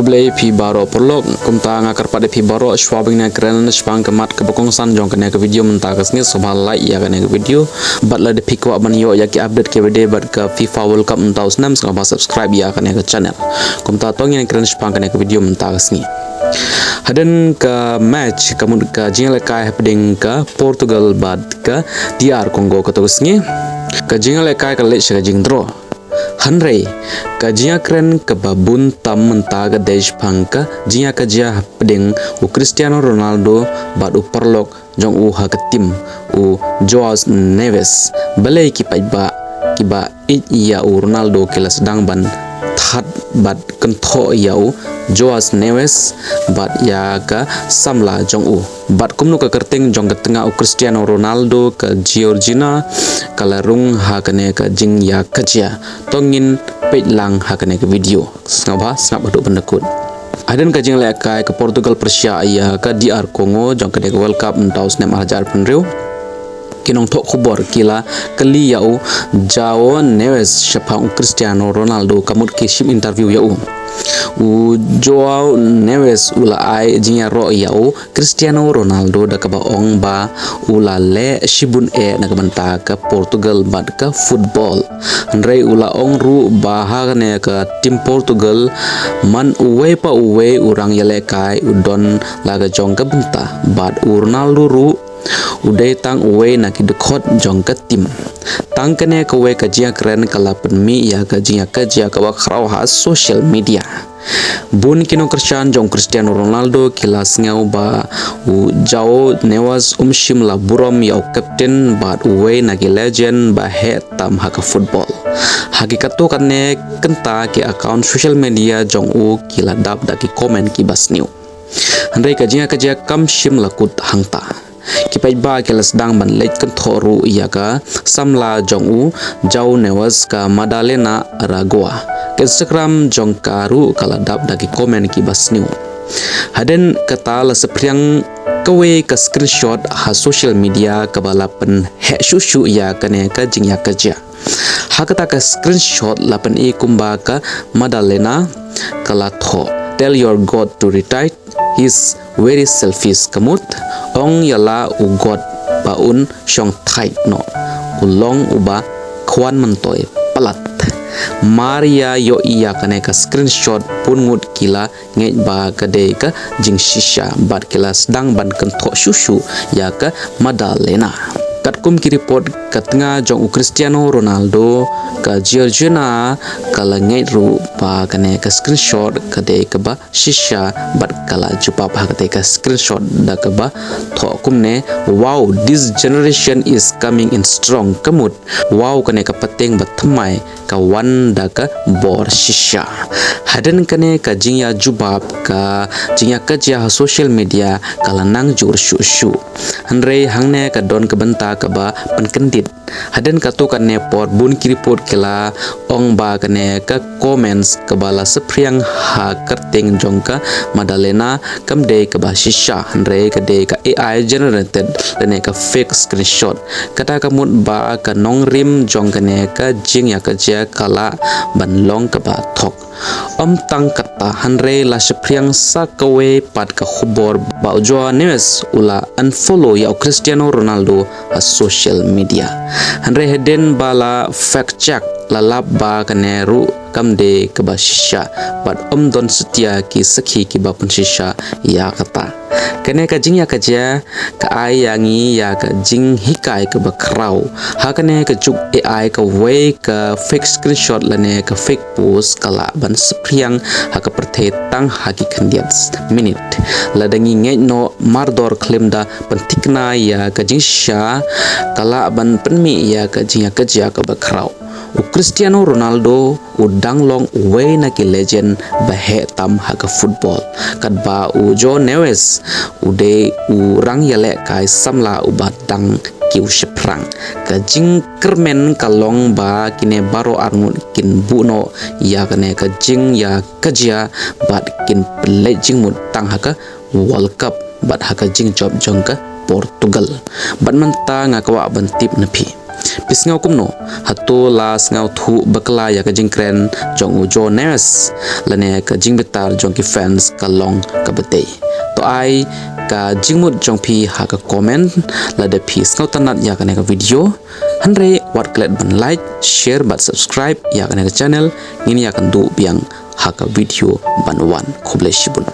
kublai pi baro perlok kumta ngakar pada pi baro swabing na Kren spang kemat ke bokong san jong kena ke video mentakas ni sobal like ya kena ke video bat la de pi kwa ban yo ya ki update ke video bat ke FIFA World Cup 2006 Sngap subscribe ya kena ke channel kumta tong yang Kren spang kena ke video mentakas ni haden ke match kamu ke jingalekai happening ke Portugal bat ke DR Congo ke terus ni ke jingalekai ke lech ke jing draw Hanrei kajia Kren ke babun tam mentaga desh pangka jia kajia peding u Cristiano Ronaldo bat u perlok jong u ha tim u Joao Neves balai ki kiba ia u Ronaldo kila sedang ban that bat kynthoh ia u Joao Neves bat ya ka samla jong u bat kumnu ke kerting jong ke tengah u Cristiano Ronaldo ke Georgina kalarung ha kene ke jing ya kajia tongin page lang ha kene ke video Sngap aduk pendekut adan ka jingalekai ke Portugal Persia ya ke DR Congo jong ke World Cup 2006 hajar penriu kinong tok khubor kila kali yau Joao Neves syapang Cristiano Ronaldo kamut kishim interview yau Joao Neves ula ai jinya ro yau Cristiano Ronaldo da kaba ong ba ula le shibun na kabanta ka Portugal bad ka football rei ula ong ru ba ne ka tim Portugal man uwe pa uwe rangïalehkai udon laga jong ka benta bad Ronaldo ru udai tang uwe na ki dekhot jong ka tim tang kene ka we ka jia Kren kala penmi ya ka jia ka krau ha social media bun kino kersan jong Cristiano Ronaldo kila sngau ba u Joao Neves shim la burom ya captain ba uwe na ki legend ba he tam ha ka football hakikat to kanne kenta ki account social media jong u kila dap da ki comment ki basniu handai ka jia kam shim la kut hangta kipai ba kelas dang ban leit kynthoh ru ïaka samla jong u Joao Neves ka Madalena Ragoa ke Instagram jong karu kala dap dagi komen ki basniu haden kata la sepriang kawe ka screenshot ha social media ka balapen he shushu ya kane ka jingya kaja hakata ka screenshot lapen e kumba ka Madalena kala tho tell your god to retire he's very selfish kamut ong yala u god baun shong thai no ulong uba khwan mantoy palat Maria yo iya kane ka screenshot pun ngut kila ngej ba kade ka jing shisha bat kila sedang ban kynthoh shushu ya ka Madalena katkum ki report katnga jong Cristiano Ronaldo ka Georgina kala ngej ru ba kane ka screenshot kade ka ba shisha bat kala jubab ha kade ka screenshot da ka ba tho kumne wow this generation is coming in strong kamut wow kane ka pateng ba thamai ka wan da ka bor shisha haden kane ka jingya jubab ka jingya ka ja social media kala nang jur shu hanre hangne ka don ka banta ka ba penkendit haden ka to kan nepot bun kiripot kila ong ba kane ka comments ka bala sepriang ha kerting jong ka Madalena kamde ka ba shisha hanre ka de ka AI generated dane ka fake screenshot kata kamut ba ka nong rim jong kane ka jingya ka ja kala ban long ka ba thok tang kata hanre la sepriang sa kawe pat ka khubor ba Joao Neves ula unfollow ya Cristiano Ronaldo a social media hanre heden bala fact check lalap ba kaneru kamde ke basisha bat don setia ki sakhi ki ba shisha ya kata kene ka jing ya kaja ka ai yangi ya ka jing hikai ke ba krau ha kane ka juk AI ka we ka fake screenshot lane ka fake post kala ban spriang ha ka perthe tang ha ki khandiat minute ladangi ngej no mardor claim da pentikna ya ka jing sha kala ban penmi ya ka jing ya kaja ka ba krau u Cristiano Ronaldo u danglong we na ki legend bahe tam ha ka football kat ba u Joao Neves u de u rangïalehkai samla u ba dang ki u sheprang ka jing kermen kalong ba kine baro arngut kin buno ya kane ka jing ya kajia bat kin play jing mut tang ha ka World Cup bat ha ka jing job jong ka Portugal ban manta nga kawa ban tip na phi pisngau kumno hatu la ngau thu bakla ya ka jing Kren jong ujo nes lane ka jing betar jong ki fans ka long ka batei to ai ka jingmut jong phi ha ka comment la de phi ngau tanat ya ka ne ka video hanre wat klet ban like share but subscribe ya ka ne ka channel ngini ya kan du biang ha ka video ban wan khoble shibun